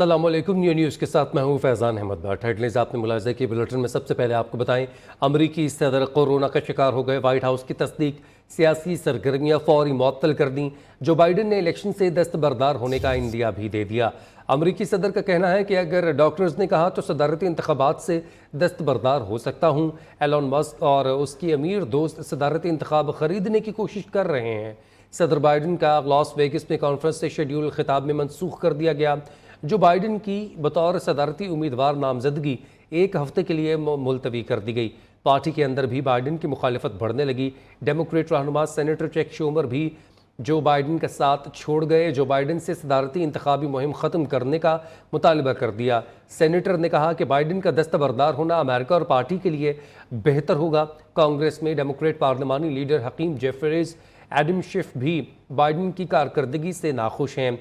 अस्सलाम वालेकुम। न्यूज़ के साथ मैं हूं फैज़ान अहमद भट्ट। हेडलाइंस आपने मुलाहिज़ा की। बुलेटिन में सबसे पहले आपको बताएं, अमरीकी सदर कोरोना का शिकार हो गए। वाइट हाउस की तस्दीक, सियासी सरगर्मियां फौरी मुअत्तल कर दी। जो बाइडन ने इलेक्शन से दस्तबरदार होने का इंडिया भी दे दिया। अमरीकी सदर का कहना है कि अगर डॉक्टर्स ने कहा तो सदारती इंतखाबात से दस्तबरदार हो सकता हूँ। एलोन मस्क और उसकी अमीर दोस्त सदारती इंतखाब खरीदने की कोशिश कर रहे हैं। सदर बाइडन का लॉस वेगस में कॉन्फ्रेंस से शेड्यूल खिताब में मनसूख कर दिया गया। जो बाइडन की बतौर सदारती उम्मीदवार नामजदगी एक हफ्ते के लिए मुलतवी कर दी गई। पार्टी के अंदर भी बाइडन की मुखालिफत बढ़ने लगी। डेमोक्रेट रहनुमा सेनेटर चैक शूमर भी जो बाइडन का साथ छोड़ गए। जो बाइडन से सदारती इंतखाबी मुहिम ख़त्म करने का मुतालबा कर दिया। सेनेटर ने कहा कि बाइडन का दस्तबरदार होना अमेरिका और पार्टी के लिए बेहतर होगा। कांग्रेस में डेमोक्रेट पार्लिमानी leader Hakeem Jeffries Adam Schiff भी बाइडन की कारकर्दगी से नाखुश हैं।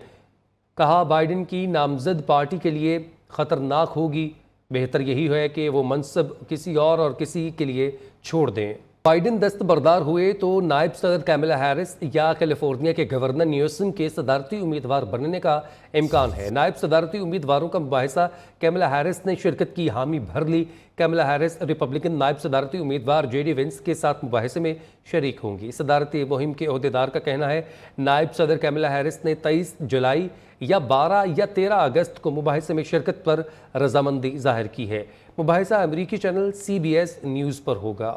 कहा, बाइडन की नामजद पार्टी के लिए ख़तरनाक होगी। बेहतर यही है कि वो मनसब किसी और किसी के लिए छोड़ दें। बाइडन दस्तबरदार हुए तो नायब सदर कैमला हैरिस या कैलिफोर्निया के गवर्नर न्यूसम के सदारती उम्मीदवार बनने का इम्कान है। नायब सदारती उम्मीदवारों का मुबाहिसा कैमला हैरिस ने शिरकत की हामी भर ली। कैमला हैरिस रिपब्लिकन नायब सदारती उम्मीदवार जेडी वेंस के साथ मुबाहिसे में शरीक होंगी। सदारती मुहिम के अहदेदार का कहना है, नायब सदर कैमला हैरिस ने 23 जुलाई या 12 या 13 अगस्त को मुबाहिसे में शिरकत पर रजामंदी जाहिर की है। मुबाहिसा अमरीकी चैनल CBS न्यूज़ पर होगा।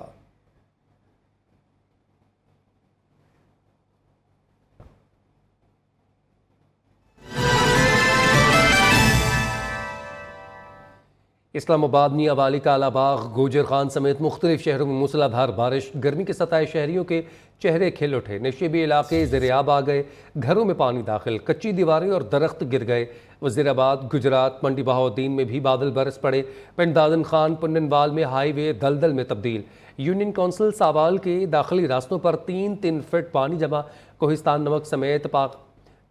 इस्लामाबाद, मियांवाली, कालाबाग, गोजर खान समेत मुख्तलिफ शहरों में मूसलाधार बारिश। गर्मी के सताए शहरियों के चेहरे खिल उठे। नशेबी इलाके ज़ेर-ए-आब आ गए। घरों में पानी दाखिल, कच्ची दीवारें और दरख्त गिर गए। वज़ीराबाद, गुजरात, मंडी बहाउद्दीन में भी बादल बरस पड़े। पिंड दादन खान पुन्नवाल में हाईवे दलदल में तब्दील। यूनियन कौंसिल सावाल के दाखिली रास्तों पर 3-3 फीट पानी जमा। कोहिस्तान नमक समेत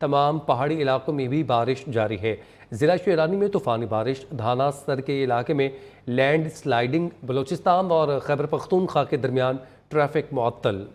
तमाम पहाड़ी इलाकों में भी बारिश जारी है। ज़िला शेरानी में तूफ़ानी बारिश। धाना सर के इलाके में लैंड स्लाइडिंग। बलूचिस्तान और खैबर पख्तूनख्वा के दरमियान ट्रैफिक मुअत्तल।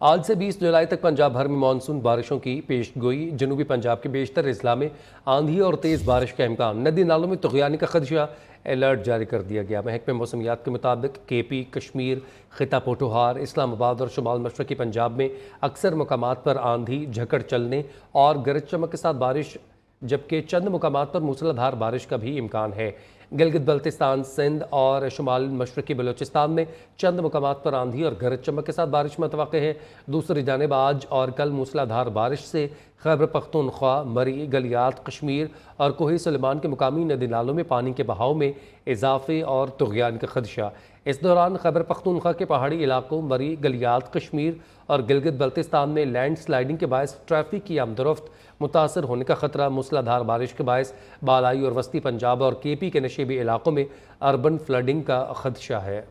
आज से 20 जुलाई तक पंजाब भर में मानसून बारिशों की पेशगोई। जनूबी पंजाब के बेशतर अजला में आंधी और तेज़ बारिश का इम्कान। नदी नालों में तुग़यानी का खदशा, अलर्ट जारी कर दिया गया। महकमे मौसमियात के मुताबिक KP, कश्मीर, खिता पोठोहार, इस्लामाबाद और शुमाल मशरक़ी पंजाब में अक्सर मुकामात पर आंधी झकड़ चलने और गरज चमक के साथ बारिश, जबकि चंद मुकामात पर मूसलाधार बारिश का भी इम्कान है। गिलगित बल्तिस्तान, सिंध और शुमाल मशरक़ी बलूचिस्तान में चंद मुकामात पर आंधी और गरज चमक के साथ बारिश मुतवक्के है। दूसरी जानिब आज और कल मूसलाधार बारिश से खैबर पख्तूनख्वा, मरी, गलियात, कश्मीर और कोही सुलेमान के मुकामी नदी नालों में पानी के बहाव में इजाफे और तुग़यान का खदशा। इस दौरान खैबर पख्तूनख्वा के पहाड़ी इलाकों, मरी, गलियात, कश्मीर और गिलगित बल्तिस्तान में लैंड स्लाइडिंग के बायस ट्रैफिक की आमदोरफ्त मुतासर होने का खतरा। मूसलाधार बारिश के बायस बालाई और वस्ती पंजाब और KP के नशेबी इलाकों में अर्बन फ्लडिंग का खदशा है।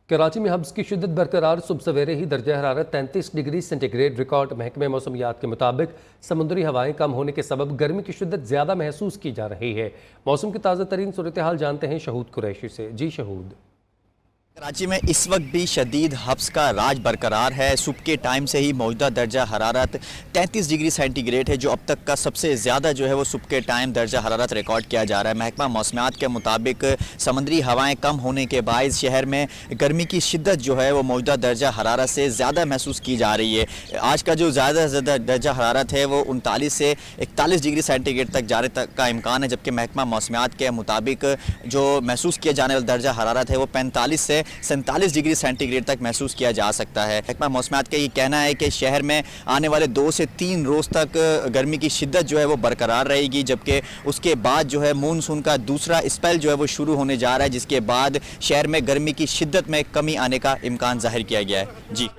कराची में हब्स की शिद्दत बरकरार। सुबह सवेरे ही दर्जा हरारत 33 डिग्री सेंटीग्रेड रिकॉर्ड। महकमे मौसमियात के मुताबिक समुद्री हवाएं कम होने के सबब गर्मी की शिद्दत ज़्यादा महसूस की जा रही है। मौसम की ताज़ा तरीन सूरत हाल जानते हैं शहूद कुरैशी से। जी शहूद। कराची में इस वक्त भी शदीद हब्स का राज बरकरार है। सुबह के टाइम से ही मौजूदा दर्जा हरारत 33 डिग्री सेंटीग्रेड है, जो अब तक का सबसे ज़्यादा जो है वो सुबह के टाइम दर्जा हरारत रिकॉर्ड किया जा रहा है। महकमा मौसमियात के मुताबिक समुद्री हवाएं कम होने के बायस शहर में गर्मी की शिद्दत जो है वो मौजूदा दर्जा हरारत से ज़्यादा महसूस की जा रही है। आज का जो ज़्यादा से ज़्यादा दर्जा हरारत है वो 39 से 41 डिग्री सेंटीग्रेड तक जाने तक का इम्कान है, जबकि महकमा मौसमियात के मुताबिक जो महसूस किया जाने वाला दर्जा हरारत है वो 45 से 47 डिग्री सेंटीग्रेड तक महसूस किया जा सकता है। महकमा मौसमियात का ये कहना है कि शहर में आने वाले 2 से 3 रोज़ तक गर्मी की शिद्दत जो है वो बरकरार रहेगी, जबकि उसके बाद जो है मानसून का दूसरा स्पेल जो है वो शुरू होने जा रहा है, जिसके बाद शहर में गर्मी की शिद्दत में कमी आने का इम्कान जाहिर किया गया है। जी।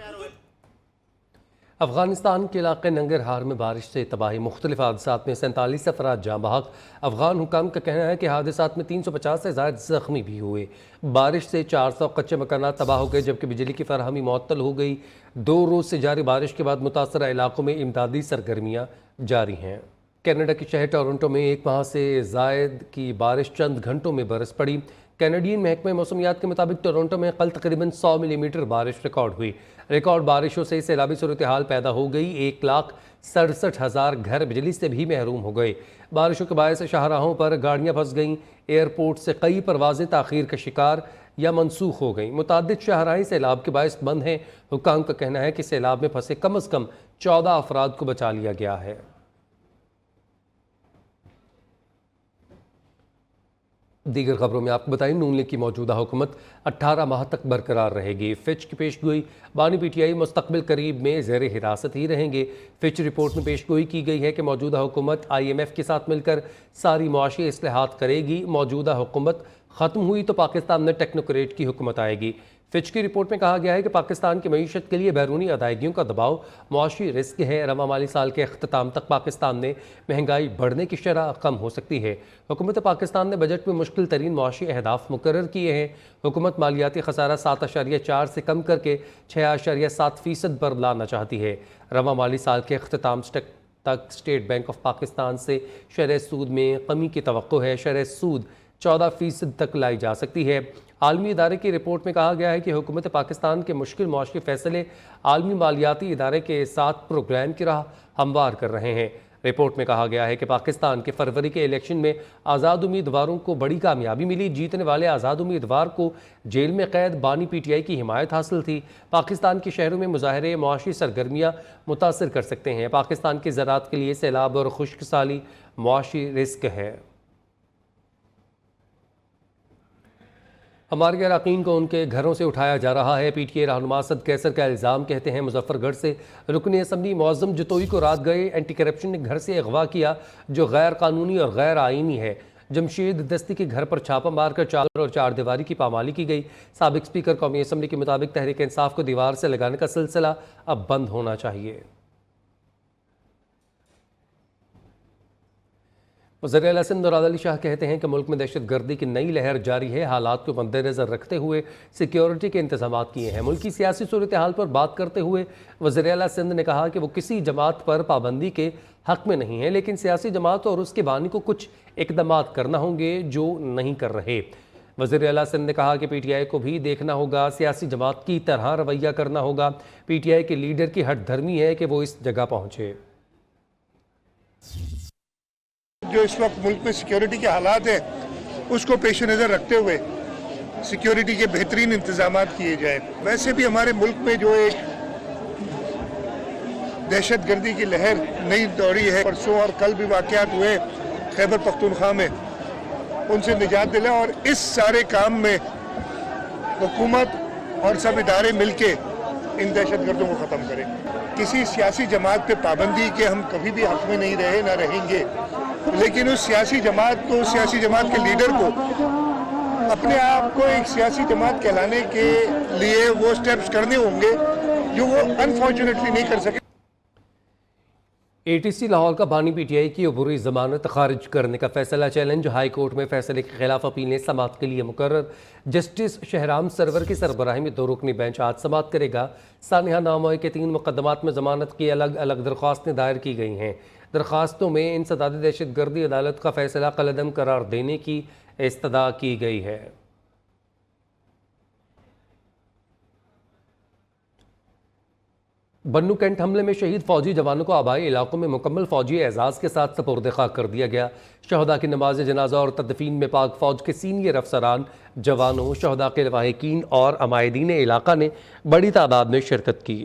अफगानिस्तान के इलाके नंगरहार में बारिश से तबाही। मुख्तलिफ हादसात में 47 अफराद जाँ बहक। अफगान हुकाम का कहना है कि हादसात में 350 से ज़ायद ज़ख्मी भी हुए। बारिश से 400 कच्चे मकानात तबाह हो गए, जबकि बिजली की फराहमी मुअत्तल हो गई। 2 रोज़ से जारी बारिश के बाद मुतासरा इलाकों में इमदादी सरगर्मियाँ जारी हैं। कनाडा के शहर टोरंटो में 1 माह से ज़ायद की बारिश चंद घंटों में बरस पड़ी। कैनेडियन महकमे मौसमियात के मुताबिक टोरंटो में कल तकरीबन 100 मिलीमीटर बारिश रिकॉर्ड हुई। रिकॉर्ड बारिशों से सैलाबी सूरत हाल पैदा हो गई। 1,67,000 घर बिजली से भी महरूम हो गए। बारिशों के बायस शाहराहों पर गाड़ियां फंस गईं। एयरपोर्ट से कई परवाजें ताखीर का शिकार या मनसूख हो गई। मुतादिद शाहराहें सैलाब के बायस बंद हैं। हुक्काम का कहना है कि सैलाब में फंसे कम अज़ कम 14 अफराद को बचा लिया गया है। दीगर खबरों में आपको बताएं, नून लीग की मौजूदा हुकूमत 18 माह तक बरकरार रहेगी। फिच की पेशगोई, बानी पीटीआई मुस्तकबिल करीब में ज़ेर हिरासत ही रहेंगे। फिच रिपोर्ट में पेशगोई की गई है कि मौजूदा हुकूमत IMF के साथ मिलकर सारी मुआशी इस्लाहात करेगी। मौजूदा हुकूमत ख़त्म हुई तो पाकिस्तान में टेक्नोक्रेट की हुकूमत आएगी। फिच की रिपोर्ट में कहा गया है कि पाकिस्तान की मईशत के लिए बैरूनी अदायगियों का दबाव मुआशी रिस्क है। रवा माली साल के अख्ताम तक पाकिस्तान में महंगाई बढ़ने की शरह कम हो सकती है। हुकूमत पाकिस्तान ने बजट में मुश्किल तरीन मुआशी अहदाफ मुकर्रर किए हैं। हुकूमत मालियाती खसारा 7.4 से कम करके 6.7% पर लाना चाहती है। रवा माली साल के अख्ताम तक स्टेट बैंक ऑफ पाकिस्तान से शरह सूद में कमी की तवक्को है। शरह सूद 14% तक लाई जा सकती है। आलमी इदारे की रिपोर्ट में कहा गया है कि हुकूमत पाकिस्तान के मुश्किल मुआशी फैसले आलमी मालियाती इदारे के साथ प्रोग्राम की राह हमवार कर रहे हैं। रिपोर्ट में कहा गया है कि पाकिस्तान के फरवरी के इलेक्शन में आज़ाद उम्मीदवारों को बड़ी कामयाबी मिली। जीतने वाले आज़ाद उम्मीदवार को जेल में कैद बानी PTI की हिमायत हासिल थी। पाकिस्तान के शहरों में मुजाहरे मुआशी सरगर्मियाँ मुतासर कर सकते हैं। पाकिस्तान की ज़राअत के लिए सैलाब और खुश्क साली मुआशी रिस्क है। हमारे अराकीन को उनके घरों से उठाया जा रहा है। PTI रहनुमा असद कैसर का इल्ज़ाम, कहते हैं मुजफ्फरगढ़ से रुकन असम्बली मुअज़्ज़म जतोई को रात गए एंटी करप्शन ने घर से अगवा किया, जो गैर कानूनी और गैर आईनी है। जमशेद दस्ती के घर पर छापा मारकर चादर और चार दीवारी की पामाली की गई। साबिक स्पीकर कौमी असम्बली के मुताबिक तहरीक इंसाफ को दीवार से लगाने का सिलसिला अब बंद होना चाहिए। वज़ीर आला सिंध मुराद अली शाह कहते हैं कि मुल्क में दहशत गर्दी की नई लहर जारी है। हालात को मद्देनज़र रखते हुए सिक्योरिटी के इंतजाम किए हैं। मुल्क की सियासी सूरत हाल पर बात करते हुए वज़ीर आला सिंध ने कहा कि वो किसी जमात पर पाबंदी के हक़ में नहीं है, लेकिन सियासी जमात और उसके बानी को कुछ इक़दाम करना होंगे जो नहीं कर रहे। वज़ीर आला सिंध ने कहा कि PTI को भी देखना होगा, सियासी जमात की तरह रवैया करना होगा। PTI के लीडर की हट धर्मी है कि वो इस जगह पहुँचे। जो इस वक्त मुल्क में सिक्योरिटी के हालात हैं उसको पेश नज़र रखते हुए सिक्योरिटी के बेहतरीन इंतजाम किए जाए। वैसे भी हमारे मुल्क में जो एक दहशत गर्दी की लहर नई दौड़ी है, परसों और कल भी वाक़यात हुए खैबर पख्तूनख्वा में, उनसे निजात दिलाएं और इस सारे काम में हुकूमत और सब इदारे मिलके इन दहशत गर्दों को ख़त्म करें। किसी सियासी जमात पे पाबंदी के हम कभी भी हक़ में नहीं रहे, ना रहेंगे, लेकिन उस सियासी जमात को, सियासी जमात के लीडर को अपने आप को एक सियासी जमात कहलाने के लिए वो स्टेप्स करने होंगे जो वो अनफॉर्चुनेटली नहीं कर सके। ATC लाहौर का बानी PTI की अबूरी ज़मानत खारिज करने का फैसला चैलेंज हाई कोर्ट में फैसले के खिलाफ अपीलें समाअत के लिए मुकर्रर। जस्टिस शहराम सरवर की सरबराही में 2 रुकनी बेंच आज समाअत करेगा। सानिया नामों के 3 मुकदमात में ज़मानत की अलग अलग दरख्वास्तें दायर की गई हैं। दरख्वास्तों में इंसदाद दहशत गर्दी अदालत का फैसला कलअदम करार देने की इस्तदा की गई है। बन्नू कैंट हमले में शहीद फौजी जवानों को आबाई इलाकों में मुकम्मल फौजी एजाज़ के साथ सपुर्द खाक कर दिया गया। शहदा की नमाज जनाजा और तदफीन में पाक फौज के सीनियर अफसरान, जवानों, शहदा के लवाहिकीन और अमायदीन इलाका ने बड़ी तादाद में शिरकत की।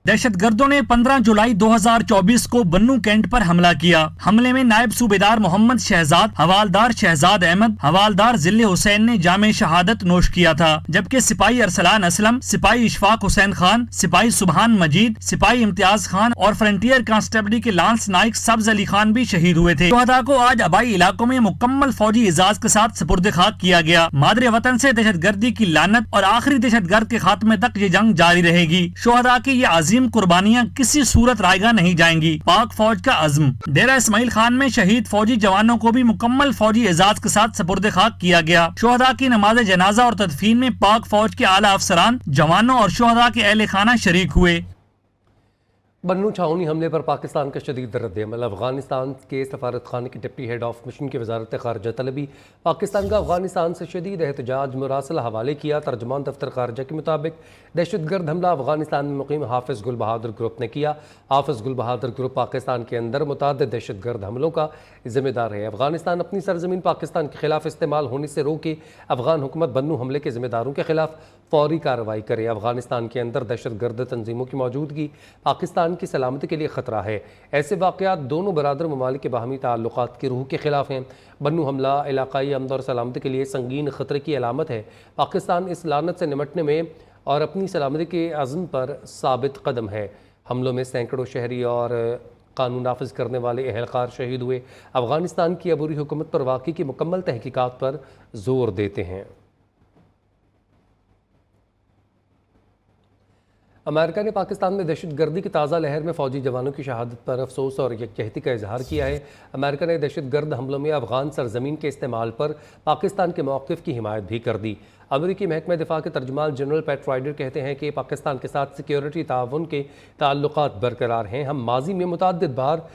दहशतगर्दों ने 15 जुलाई 2024 को बन्नू कैंट पर हमला किया। हमले में नायब सूबेदार मोहम्मद शहजाद, हवालदार शहजाद अहमद, हवालदार जिले हुसैन ने जामे शहादत नोश किया था, जबकि सिपाही अरसलान असलम, सिपाही इशफाक हुसैन खान, सिपाही सुबहान मजीद, सिपाही इम्तियाज खान और फ्रंटियर कांस्टेबली के लांस नाइक सब्ज अली खान भी शहीद हुए थे। शहदा को आज आबाई इलाकों में मुकम्मल फौजी एजाज के साथ सपुर्द खाक किया गया। मादरे वतन से दहशतगर्दी की लानत और आखिरी दहशतगर्द के खात्मे तक ये जंग जारी रहेगी। शहदा की ये अजीम कुर्बानियां किसी सूरत रायगा नहीं जाएंगी। पाक फौज का अज़्म। डेरा इस्माइल खान में शहीद फौजी जवानों को भी मुकम्मल फौजी एजाज के साथ सपुर्द खाक किया गया। शोहदा की नमाज जनाजा और तदफीन में पाक फौज के आला अफसरान, जवानों और शोहदा के अहले खाना शरीक हुए। बन्नू छावनी हमले पर पाकिस्तान का शदीद रद्द-ए-अमल। अफगानिस्तान के सफारत खाने के डिप्टी हेड ऑफ मिशन की वजारत खारजा तलबी पाकिस्तान का अफगानिस्तान से शदीद एहतजाज मुरासला हवाले किया। तर्जुमान दफ्तर खारजा के मुताबिक दहशतगर्द हमला अफगानिस्तान में मुकीम हाफिज़ गुल बहादुर ग्रुप ने किया। हाफिज़ गुल बहादुर ग्रुप पाकिस्तान के अंदर मुतअद्दिद दहशतगर्द हमलों का जिम्मेदार है। अफगानिस्तान अपनी सरजमीन पाकिस्तान के खिलाफ इस्तेमाल होने से रोके। अफगान हुकूमत बन्नू हमले के जिम्मेदारों के खिलाफ फौरी कार्रवाई करे। अफगानिस्तान के अंदर दहशतगर्द तंजीमों की मौजूदगी पाकिस्तान की सलामती के लिए ख़तरा है। ऐसे वाक़यात दोनों बरादर ममालिक के बाहमी ताल्लुकात की रूह के खिलाफ हैं। बन्नू हमला इलाकाई अमन और सलामती के लिए संगीन ख़तरे की अलामत है। पाकिस्तान इस लानत से निमटने में और अपनी सलामती के अज़्म पर साबित कदम है। हमलों में सैकड़ों शहरी और कानून नाफिज करने वाले एहलकार शहीद हुए। अफगानिस्तान की अबूरी हुकूमत पर वाक़ई की मुकम्मल तहकीकात पर जोर देते हैं। अमेरिका ने पाकिस्तान में दहशतगर्दी की ताज़ा लहर में फ़ौजी जवानों की शहादत पर अफसोस और यकजहती का इजहार किया है। अमेरिका ने दहशतगर्द हमलों में अफगान सरजमीन के इस्तेमाल पर पाकिस्तान के मौक़िफ़ की हिमायत भी कर दी। अमेरिकी महकमा दिफा के तर्जुमान जनरल पैट राइडर कहते हैं कि पाकिस्तान के साथ सिक्योरिटी ताउन के ताल्लुकात बरकरार हैं। हम माजी में मुतअद्दिद बार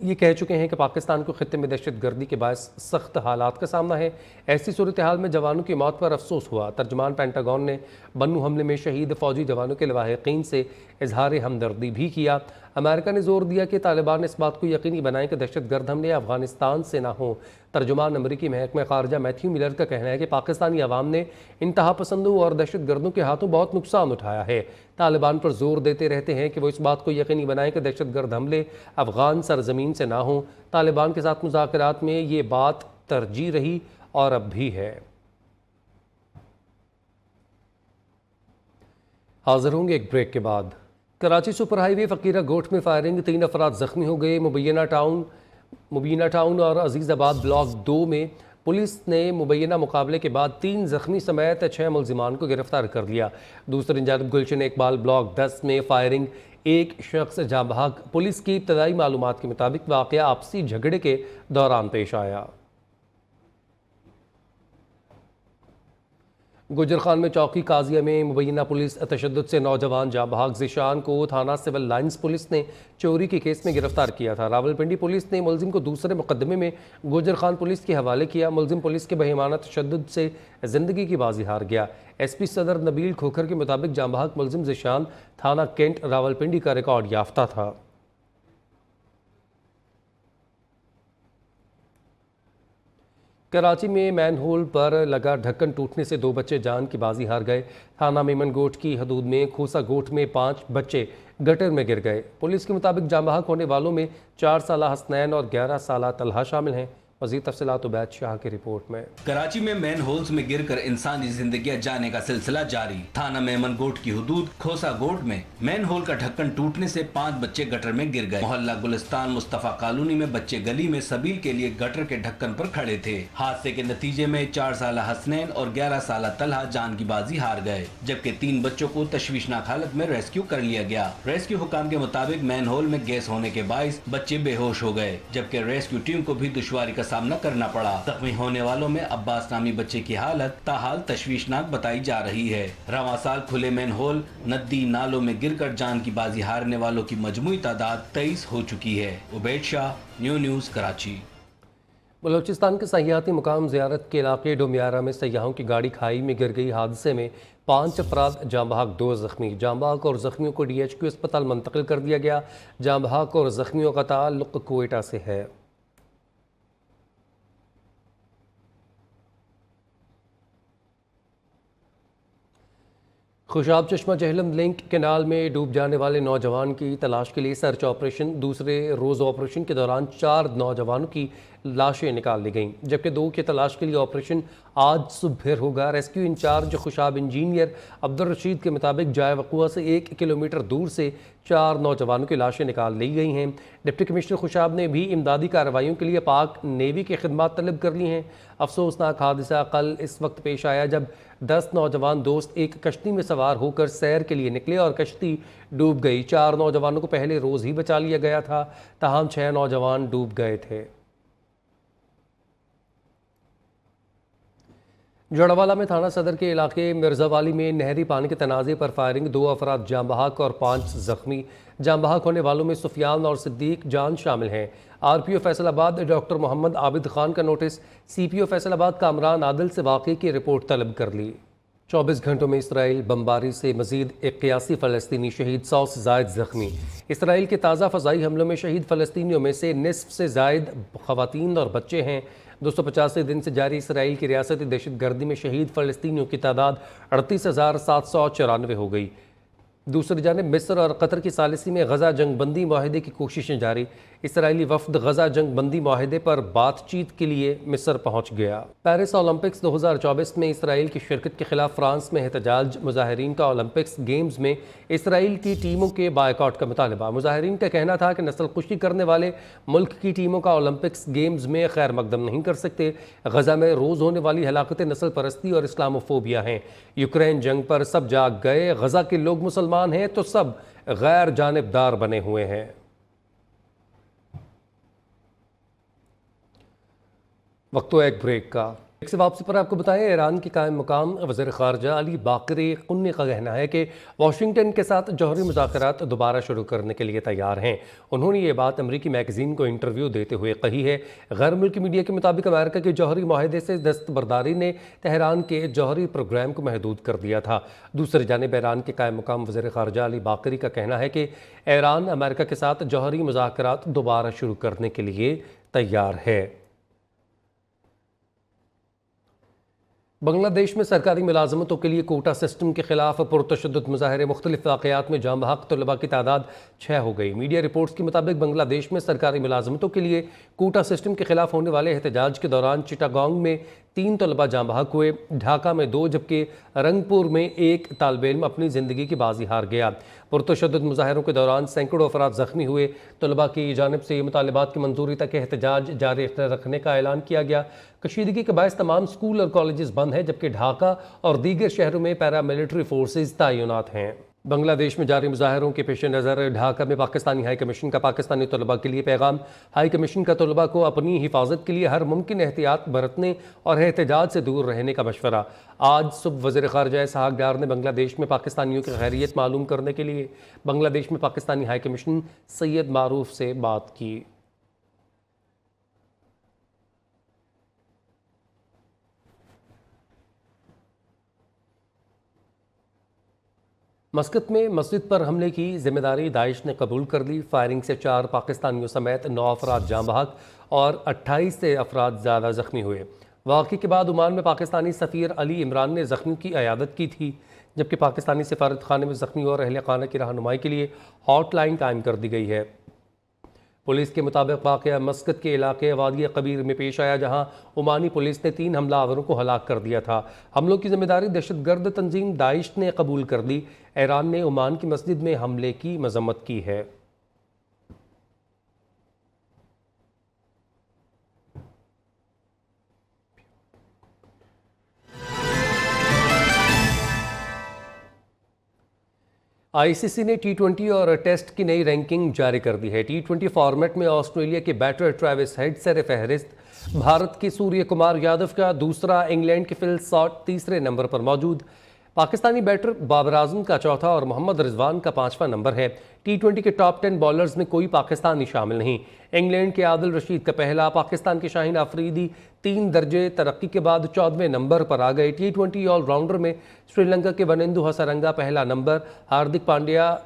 ये कह चुके हैं कि पाकिस्तान को खित्ते में दहशतगर्दी के बायस सख्त हालात का सामना है। ऐसी सूरत हाल में जवानों की मौत पर अफसोस हुआ। तर्जुमान पेंटागन ने बन्नू हमले में शहीद फ़ौजी जवानों के लवाहिकीन से इजहार हमदर्दी भी किया। अमेरिका ने जोर दिया कि तालिबान इस बात को यकीनी बनाएं कि दहशतगर्द हमले अफगानिस्तान से ना हो। तर्जुमान अमरीकी महकमा खारजा मैथ्यू मिलर का कहना है कि पाकिस्तानी अवाम ने इंतहा पसंदों और दहशतगर्दों के हाथों बहुत नुकसान उठाया है। तालिबान पर जोर देते रहते हैं कि वो इस बात को यकीनी बनाएं कि दहशतगर्द हमले अफगान सरजमीन से ना हो। तालिबान के साथ मुज़ाकरात में ये बात तरजीह रही और अब भी है। हाजिर होंगे एक ब्रेक के बाद। कराची सुपर हाईवे फ़कीरा गोट में फायरिंग, 3 अफराद ज़ख्मी हो गए। मुबीना टाउन और अजीज़ाबाद ब्लॉक 2 में पुलिस ने मुबैना मुकाबले के बाद 3 ज़ख्मी समेत 6 मुलजिमान को गिरफ्तार कर लिया। दूसरी जानब गुलशन इकबाल ब्लॉक 10 में फायरिंग, एक शख्स जाँ बहक। पुलिस की इब्तदाई मालूमात के मुताबिक वाक़या आपसी झगड़े के दौरान पेश आया। गुजर खान में चौकी काजिया में मुबैना पुलिस तशद्दुद से नौजवान जाँ बहक ज़ीशान को थाना सिविल लाइन्स पुलिस ने चोरी के केस में गिरफ्तार किया था। रावलपिंडी पुलिस ने मुलजिम को दूसरे मुकदमे में गुजर खान पुलिस के हवाले किया। मुलजिम पुलिस के बहिमाना तशद्दुद से ज़िंदगी की बाजी हार गया। SP सदर नबील खोखर के मुताबिक जाँ बहक मुलजिम ज़ीशान थाना कैंट रावलपिंडी का रिकॉर्ड याफ्ता था। कराची में मैनहोल पर लगा ढक्कन टूटने से 2 बच्चे जान की बाजी हार गए। थाना मेमनगोट की हदूद में खोसा गोट में 5 बच्चे गटर में गिर गए। पुलिस के मुताबिक जाँ बहक होने वालों में 4 साला हसनैन और 11 साला तलहा शामिल हैं। मज़ीद तफसीलात उबैद शाह की रिपोर्ट में। कराची में मैन होल्स में गिरकर इंसानी जिंदगी जाने का सिलसिला जारी। थाना मेमन गोट की हुदूद खोसा गोट में मैन होल का ढक्कन टूटने से 5 बच्चे गटर में गिर गए। मोहल्ला गुलिस्तान मुस्तफा कॉलोनी में बच्चे गली में सबील के लिए गटर के ढक्कन पर खड़े थे। हादसे के नतीजे में 4 साला हसनैन और 11 साला तलहा जान की बाजी हार गए, जबकि 3 बच्चों को तशवीशनाक हालत में रेस्क्यू कर लिया गया। रेस्क्यू हुकाम के मुताबिक मैन होल में गैस होने के बाइस बच्चे बेहोश हो गए, जबकि रेस्क्यू टीम को भी दुश्वारी का सामना करना पड़ा। जख्मी होने वालों में अब्बास नामी बच्चे की हालत ताहाल तशवीशनाक बताई जा रही है। रवां साल खुले मैन होल, नदी नालों में गिरकर जान की बाजी हारने वालों की मजमूई तादाद 23 हो चुकी है। उबैद शाह, न्यूज़ कराची। बलोचिस्तान के सयाहती मुकाम ज़ियारत के इलाके डोमियारा में सयाहों की गाड़ी खाई में गिर गई। हादसे में 5 अफराद जाँ बहक, 2 ज़ख्मी। जाँ बहक और ज़ख्मियों को DHQ अस्पताल मुंतकिल कर दिया गया। जाँ बहक और ज़ख्मियों का ताल्लुक़ क्वेटा से है। खुशाब चश्मा जहलम लिंक कैनाल में डूब जाने वाले नौजवान की तलाश के लिए सर्च ऑपरेशन। दूसरे रोज़ ऑपरेशन के दौरान 4 नौजवानों की लाशें निकाल ली गईं, जबकि 2 की तलाश के लिए ऑपरेशन आज सुबह होगा। Rescue incharge Khushab engineer Abdul Rashid के मुताबिक जाए वक़ुआ से 1 किलोमीटर दूर से 4 नौजवानों की लाशें निकाल ली गई हैं। डिप्टी कमिश्नर खुशाब ने भी इमदादी कार्रवाइयों के लिए पाक नेवी की खिदमत तलब कर ली हैं। अफसोसनाक हादसा कल इस वक्त पेश आया जब 10 नौजवान दोस्त एक कश्ती में सवार होकर सैर के लिए निकले और कश्ती डूब गई। 4 नौजवानों को पहले रोज़ ही बचा लिया गया था, ताहम 6 नौजवान डूब गए थे। जड़वाला में थाना सदर के इलाके मिर्जावाली में नहरी पानी के तनाज़े पर फायरिंग, 2 अफराद जाम बहक और 5 जख्मी। जाम बहक होने वालों में सुफियान और सिद्दीक जान शामिल हैं। RPO फैसलाबाद डॉक्टर मोहम्मद आबिद खान का नोटिस, CPO फैसलाबाद कामरान आदिल से वाक़े की रिपोर्ट तलब कर ली। 24 घंटों में इसराइल बमबारी से मजीद 81 फ़लस्तीनी शहीद, 100 से ज़ायद ज़ख्मी। इसराइल के ताज़ा फ़ज़ाई हमलों में शहीद फ़लस्तीनियों में से निस्फ से ज़ायद ख़वातीन और बच्चे हैं। 250 दिन से जारी इसराइल की रियासती दहशत गर्दी में शहीद फ़लस्तीनियों की तादाद 38,794 हो गई। दूसरी जानिब मिस्र और कतर की सालिसी में गजा जंग बंदी माहदे की कोशिशें जारी। इसराइली वफद गजा जंग बंदी माहदे पर बातचीत के लिए मिस्र पहुंच गया। पेरिस ओलंपिक्स 2024 में इसराइल की शिरकत के खिलाफ फ्रांस में एहतजाज, मुजाहिरीन का ओलंपिक्स गेम्स में इसराइल की टीमों के बायकॉट का मुतालबा। मुजाहिरीन का कहना था कि नस्ल कुशी करने वाले मुल्क की टीमों का ओलंपिक्स गेम्स में खैर मकदम नहीं कर सकते। गजा में रोज़ होने वाली हलाकतें नस्ल परस्ती और इस्लामोफोबिया हैं। यूक्रेन जंग पर सब जाग गए, गजा के लोग मुसलमान हैं तो सब गैर जानिबदार बने हुए हैं। वक्त तो एक ब्रेक का। एक से वापसी पर आपको बताएं, ईरान के कायम मुकाम वज़ीर ख़ारजा अली बाकरी कुन्नी का कहना है कि वाशिंगटन के साथ जौहरी मुज़ाकरात दोबारा शुरू करने के लिए तैयार हैं। उन्होंने ये बात अमरीकी मैगज़ीन को इंटरव्यू देते हुए कही है। गैर मुल्की मीडिया के मुताबिक अमेरिका के जौहरी माहदे से दस्तबरदारी ने तेहरान के जौहरी प्रोग्राम को महदूद कर दिया था। दूसरी जानिब ईरान के कायम मुकाम वज़ीर ख़ारजा अली बाकरी का कहना है कि ईरान अमेरिका के साथ जौहरी मुज़ाकरात दोबारा शुरू करने के लिए तैयार है। बांग्लादेश में सरकारी मुलाजमतों के लिए कोटा सिस्टम के खिलाफ पुरतशद्दुद मुजाहरे, मुख्तलिफ वाक़यात में जाम बहक तलबा की तादाद 6 हो गई। मीडिया रिपोर्ट्स के मुताबिक बांग्लादेश में सरकारी मुलाजमतों के लिए कोटा सिस्टम के खिलाफ होने वाले एहतजाज के दौरान चिटागोंग में 3 तलबा जाम बहक हुए, ढाका में 2 जबकि रंगपुर में 1 तालिब इल्म अपनी ज़िंदगी की बाजी हार गया। पुरतशद्दुद मुजाहरों के दौरान सैकड़ों अफराद ज़ख्मी हुए। तलबा की जानिब से मुतालबात की मंजूरी तक एहतजाज जारी रखने का ऐलान किया गया। कशीदगी के बायस तमाम स्कूल और कॉलेजेस बंद हैं, जबकि ढाका और दीगर शहरों में पैरामिलिट्री फोर्सेज तैनात हैं। बांग्लादेश में जारी मुजाहरों के पेश नज़र ढाका में पाकिस्तानी हाई कमीशन का पाकिस्तानी तलबा के लिए पैगाम। हाई कमीशन का तलबा को अपनी हिफाजत के लिए हर मुमकिन एहतियात बरतने और एहतजाज से दूर रहने का मशवरा। आज सुबह वज़ीर ख़ारजा इसहाक़ डार ने बांग्लादेश में पाकिस्तानियों की खैरियत मालूम करने के लिए बांग्लादेश में पाकिस्तानी हाई कमीशन सैयद मारूफ से बात की। मस्कत में मस्जिद पर हमले की जिम्मेदारी दाइश ने कबूल कर ली। फायरिंग से 4 पाकिस्तानियों समेत 9 अफराद जाम बहक और 28 से अफराद ज़्यादा ज़ख्मी हुए। वाक़े के बाद ओमान में पाकिस्तानी सफ़ीर अली इमरान ने ज़ख्मी की अयादत की थी, जबकि पाकिस्तानी सफारत खाने में ज़ख्मी और अहल खाना की रहनुमाई के लिए हॉटलाइन कायम कर दी गई है। पुलिस के मुताबिक वाक़या मस्कत के इलाके वादी कबीर में पेश आया, जहां ओमानी पुलिस ने 3 हमलावरों को हलाक कर दिया था। हमलों की जिम्मेदारी दहशतगर्द तंजीम दाइश ने कबूल कर ली। ईरान ने ओमान की मस्जिद में हमले की मजम्मत की है। ICC ने T20 और टेस्ट की नई रैंकिंग जारी कर दी है। T20 फॉर्मेट में ऑस्ट्रेलिया के बैटर ट्रेविस हेड सर फहरिस्त, भारत के सूर्य कुमार यादव का दूसरा, इंग्लैंड के फिल सॉट तीसरे नंबर पर मौजूद। पाकिस्तानी बैटर बाबर आजम का चौथा और मोहम्मद रिजवान का 5वां नंबर है। T20 के टॉप 10 बॉलर्स में कोई पाकिस्तानी शामिल नहीं। इंग्लैंड के आदिल रशीद का पहला, पाकिस्तान के शाहीन आफरीदी 3 दर्जे तरक्की के बाद 14वें नंबर पर आ गए। T20 ऑलराउंडर में श्रीलंका के वनिंदु हसरंगा पहला नंबर, हार्दिक पांड्या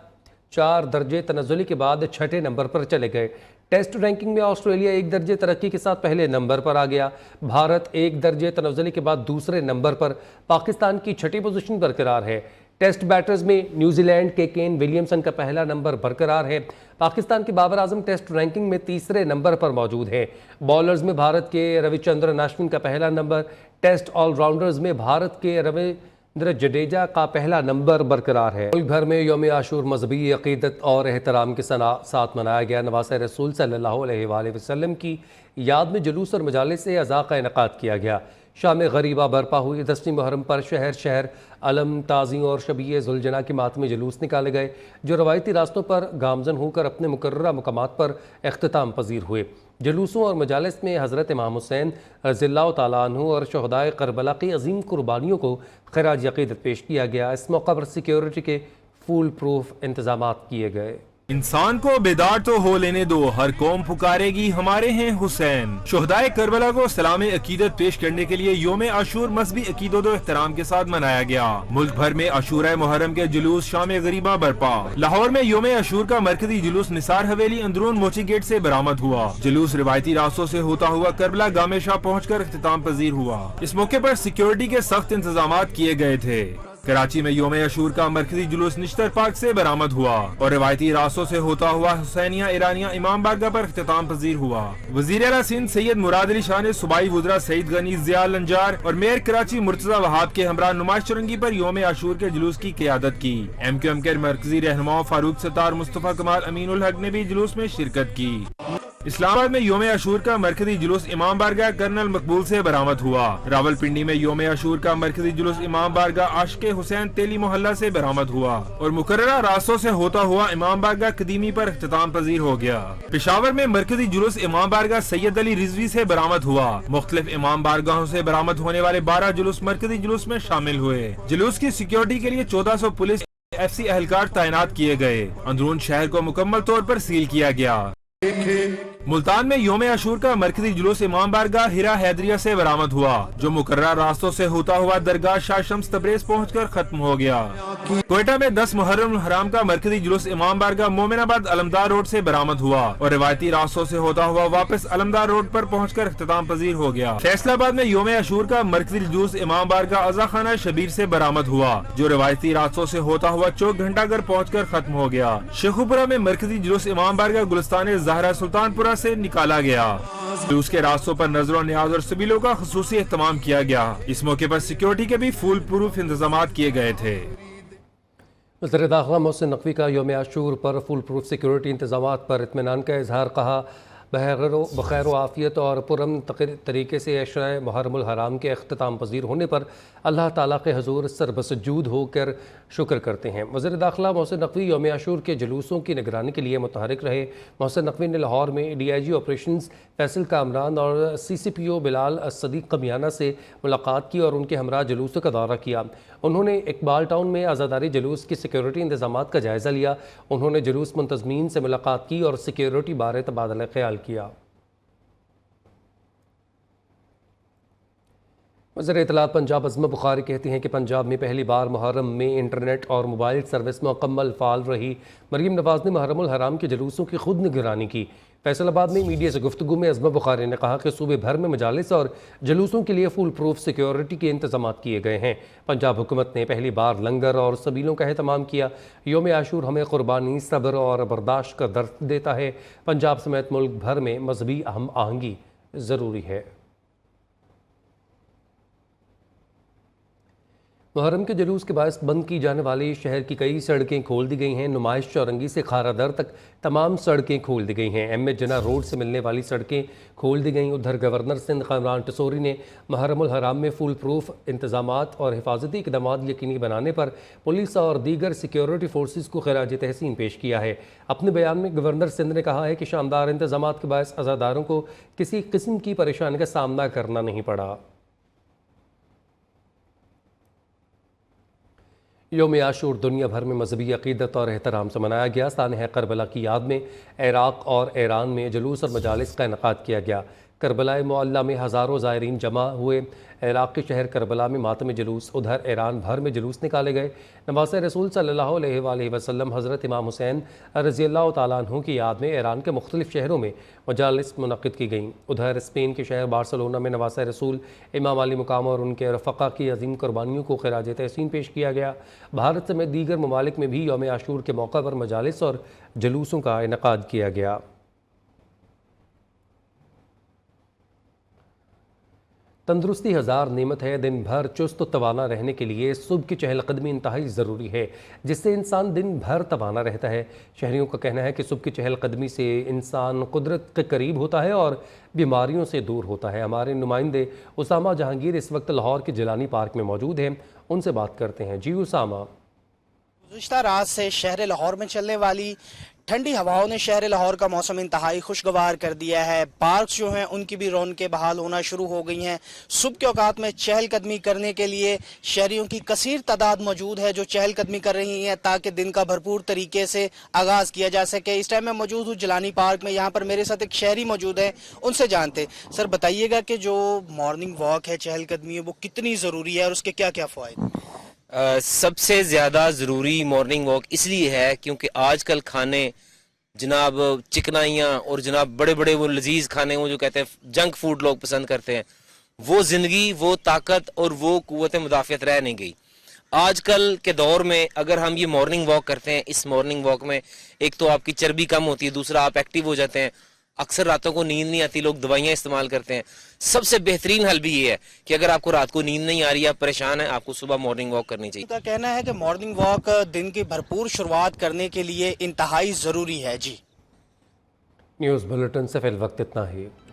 4 दर्जे तनज़्ज़ुली के बाद 6ठे नंबर पर चले गए। टेस्ट रैंकिंग में ऑस्ट्रेलिया 1 दर्जे तरक्की के साथ पहले नंबर पर आ गया। भारत 1 दर्जे तनज़्ज़ुली के बाद दूसरे नंबर पर, पाकिस्तान की 6ठी पोजीशन बरकरार है। टेस्ट बैटर्स में न्यूजीलैंड के केन विलियमसन का पहला नंबर बरकरार है। पाकिस्तान के बाबर आजम टेस्ट रैंकिंग में तीसरे नंबर पर मौजूद है। बॉलर्स में भारत के रविचंद्रन अश्विन का पहला नंबर, टेस्ट ऑलराउंडर्स में भारत के रविंद्र जडेजा का पहला नंबर बरकरार है। मुल्क भर में यौम आशूर मजहबी अकीदत और एहतराम के साथ मनाया गया। नवासे रसूल सल्लल्लाहु अलैहि वसल्लम की याद में जुलूस और मजालिस से अज़ा का इनेकाद किया गया। शाम गरीबा बरपा हुई। 10वीं मुहर्रम पर शहर शहर अलम, ताज़ी और शबीए जुलजना के मातमी जुलूस निकाले गए, जो रवायती रास्तों पर गामजन होकर अपने मुकर्ररा मकामात पर अख्तिताम पजीर हुए। जुलूसों और मजालिस में हज़रत इमाम हुसैन रज़ियल्लाहु ताला अन्हु और शहदाए करबला की अजीम कुर्बानियों को खराज अक़ीदत पेश किया गया। इस मौका पर सिक्योरिटी के फुल प्रूफ इंतजाम किए गए। इंसान को बेदार तो हो लेने दो, हर कौम पुकारेगी हमारे हैं हुसैन। शोहदाए करबला को सलाम अकीदत पेश करने के लिए योम आशूर मजहबी अकीदत एहतराम के साथ मनाया गया। मुल्क भर में आशूरा मुहर्रम के जुलूस शाम गरीबा बरपा। लाहौर में योम आशूर का मरकजी जुलूस निसार हवेली अंदरून मोची गेट से बरामद हुआ। जुलूस रिवायती रास्तों से होता हुआ करबला गामे शाह पहुँच कर अख्तिताम पजीर हुआ। इस मौके पर सिक्योरिटी के सख्त इंतजाम किए गए थे। कराची में योम आशूर का मरकजी जुलूस निश्तर पार्क से बरामद हुआ और रिवायती रास्तों से होता हुआ हुसैनिया ईरानिया इमाम बारगाह पर अख्तिताम पजीर हुआ। वजीर आला सिंध सैयद मुराद अली शाह ने सूबाई वुज़रा सईद गनी, ज़िया लंजार और मेयर कराची मुर्तज़ा वहाब के हमरा नुमाइश चुरंगी पर योम आशूर के जुलूस की क़ियादत की। MQM के मरकजी रहनुमा फारूक सत्तार, मुस्तफ़ा कमाल, अमीन उल हक ने भी जुलूस में शिरकत की। इस्लामाबाद में योम आशूर का मरकजी जुलूस इमाम बारगाह कर्नल मकबूल से बरामद हुआ। रावलपिंडी में योम आशूर का मरकजी जुलूस इमाम बारगाह आशिक़े हुसैन तेली मोहल्ला से बरामद हुआ और मुकर्ररा रास्तों से होता हुआ इमाम बारगाह कदीमी पर अख्तिताम पजीर हो गया। पेशावर में मरकजी जुलूस इमाम बारगाह सैयद अली रिजवी से बरामद हुआ। मुख्तलिफ इमाम बारगाहों से बरामद होने वाले 12 जुलूस मरकजी जुलूस में शामिल हुए। जुलूस की सिक्योरिटी के लिए 1400 पुलिस FC एहलकार तैनात किए गए। अंदरून शहर को मुकम्मल तौर पर सील किया गया। मुल्तान में योम आशूर का मरकजी जुलूस इमाम बारगाह हिरा हैदरिया से बरामद हुआ, जो मुकर्रर रास्तों से होता हुआ दरगाह शाह शम्स तबरेज पहुंचकर खत्म हो गया। कोयटा में 10 मुहर्रम हराम का मरकजी जुलूस इमाम बारगाह मोमिनाबाद अलमदार रोड से बरामद हुआ और रिवायती रास्तों से होता हुआ वापस अलमदार रोड पर पहुंचकर अख्तिताम पजीर हो गया। फैसलाबाद में योम आशूर का मरकजी जुलूस इमाम बारगाह अज़ा खाना शबीर से बरामद हुआ, जो रिवायती रास्तों से होता हुआ चौक घंटाघर पहुंचकर खत्म हो गया। शेखुपुरा में मरकजी जुलूस इमाम बारगाह गुलिस्तान ज़हरा सुल्तानपुरा से निकाला गया। जुलूस के रास्तों पर नजरों न्याज और सबीलों का खुसूसी एहतमाम किया गया। इस मौके पर सिक्योरिटी के भी फुल प्रूफ इंतजाम किए गए थे। वज़ीर दाखिला मोहसिन नकवी का योम आशूर पर फुल प्रूफ सिक्योरिटी इंतजाम पर इत्मीनान का इजहार। कहा, बखैर आफ़ियत और पुरअमन तरीके से अशरा मुहर्रमुल हराम के अख्तिताम पजीर होने पर अल्लाह ताला के हुज़ूर सरबसजूद होकर शुक्र करते हैं। वज़ीर दाखिला मोहसिन नकवी योम आशूर के जुलूसों की निगरानी के लिए मुतहरिक रहे। मोहसिन नकवी ने लाहौर में DIG ऑपरेशंस फैसल कामरान और CCPO बिलाल सदीक कमियाना से मुलाकात की और उनके हमरा जुलूसों का दौरा किया। उन्होंने इकबाल टाउन में आज़ादारी जुलूस की सिक्योरिटी इंतजाम का जायज़ा लिया। उन्होंने जुलूस मुंतज़मीन से मुलाकात की और सिक्योरिटी बारे तबादला ख्याल किया। वज़ीर इत्तलात पंजाब अज़मा बुखारी कहती हैं कि पंजाब में पहली बार मुहर्रम में इंटरनेट और मोबाइल सर्विस मुकम्मल फ़ाल रही। मरीम नवाज़ ने मुहर्रमुल हराम के जुलूसों की खुद निगरानी की। फैसलाबाद में मीडिया से गुफ्तगू में अज़मा बुखारी ने कहा कि सूबे भर में मजालिस और जुलूसों के लिए फुल प्रूफ सिक्योरिटी के इंतजाम किए गए हैं। पंजाब हुकूमत ने पहली बार लंगर और सबीलों का एहतमाम किया। योम आशूर हमें कुर्बानी, सब्र और बर्दाश्त का दर्द देता है। पंजाब समेत मुल्क भर में मजहबी हम आहंगी ज़रूरी है। मुहर्रम के जुलूस के बायस बंद की जाने वाली शहर की कई सड़कें खोल दी गई हैं। नुमाइश चौरंगी से खारादर तक तमाम सड़कें खोल दी गई हैं। M.A. जना रोड से मिलने वाली सड़कें खोल दी गई। उधर गवर्नर सिंध कामरान टसोरी ने मुहर्रमुल हराम में फुल प्रूफ इंतजामात और हिफाजती इक़दामात यकीनी बनाने पर पुलिस और दीगर सिक्योरिटी फोर्सेस को खराज तहसीन पेश किया है। अपने बयान में गवर्नर सिंध ने कहा है कि शानदार इंतजामात के बायस अज़ादारों को किसी किस्म की परेशानी का सामना करना नहीं पड़ा। योम आशूर दुनिया भर में मजहबी अक़ीदत और एहतराम से मनाया गया। सानह करबला की याद में इराक़ और ईरान में जुलूस और मजालिस का इनेकाद किया गया। करबला मुअल्ला में हज़ारों ज़ायरीन जमा हुए। इराक़ के शहर करबला में मातम जुलूस, उधर ईरान भर में जुलूस निकाले गए। नवासे रसूल सल्लल्लाहु अलैहि वसल्लम हज़रत इमाम हुसैन रज़ियल्लाहु ताला अन्हु की याद में ईरान के मुख्तलिफ़ शहरों में मजालिस मुनक़्क़िद की गईं। उधर स्पेन के शहर बार्सिलोना में नवासे रसूल इमाम अली मुकाम और उनके रफ़क़ा की अज़ीम कुर्बानियों को खिराज तहसीन पेश किया गया। भारत समेत दीगर ममालिक में भी योम आशूर के मौका पर मजालिस और जुलूसों का इनेकाद किया गया। तंदुरुस्ती हज़ार नेमत है। दिन भर चुस्त तवाना रहने के लिए सुबह की चहलकदमी इंतहाई ज़रूरी है, जिससे इंसान दिन भर तवाना रहता है। शहरियों का कहना है कि सुबह की चहलकदमी से इंसान कुदरत के करीब होता है और बीमारियों से दूर होता है। हमारे नुमाइंदे उसामा जहांगीर इस वक्त लाहौर के जिलानी पार्क में मौजूद हैं, उनसे बात करते हैं। जी उसामा। गुज़िश्ता रात से शहर लाहौर में चलने वाली ठंडी हवाओं ने शहर लाहौर का मौसम इंतहाई खुशगवार कर दिया है। पार्क जो हैं उनकी भी रौनकें बहाल होना शुरू हो गई हैं। सुबह के औकात में चहलकदमी करने के लिए शहरियों की कसीर तादाद मौजूद है जो चहलकदमी कर रही हैं ताकि दिन का भरपूर तरीके से आगाज़ किया जा सके। इस टाइम मैं मौजूद हूँ जिलानी पार्क में। यहाँ पर मेरे साथ एक शहरी मौजूद है, उनसे जानते। सर बताइएगा कि जो मॉर्निंग वॉक है, चहलकदमी है, वो कितनी ज़रूरी है और उसके क्या क्या फ़ायदे? सबसे ज़्यादा ज़रूरी मॉर्निंग वॉक इसलिए है क्योंकि आजकल खाने जनाब चिकनाइयाँ और जनाब बड़े बड़े वो लजीज खाने, वो जो कहते हैं जंक फूड लोग पसंद करते हैं, वो ज़िंदगी, वो ताकत और वो क़ुव्वत मुदाफ़ियत रह नहीं गई। आजकल के दौर में अगर हम ये मॉर्निंग वॉक करते हैं, इस मॉर्निंग वॉक में एक तो आपकी चर्बी कम होती है, दूसरा आप एक्टिव हो जाते हैं। अक्सर रातों को नींद नहीं आती, लोग दवाइयाँ इस्तेमाल करते हैं। सबसे बेहतरीन हल भी ये है कि अगर आपको रात को नींद नहीं आ रही है, आप परेशान हैं, आपको सुबह मॉर्निंग वॉक करनी चाहिए। उनका कहना है कि मॉर्निंग वॉक दिन की भरपूर शुरुआत करने के लिए इंतहाई ज़रूरी है। जी, न्यूज़ बुलेटिन से फिल वक्त इतना ही।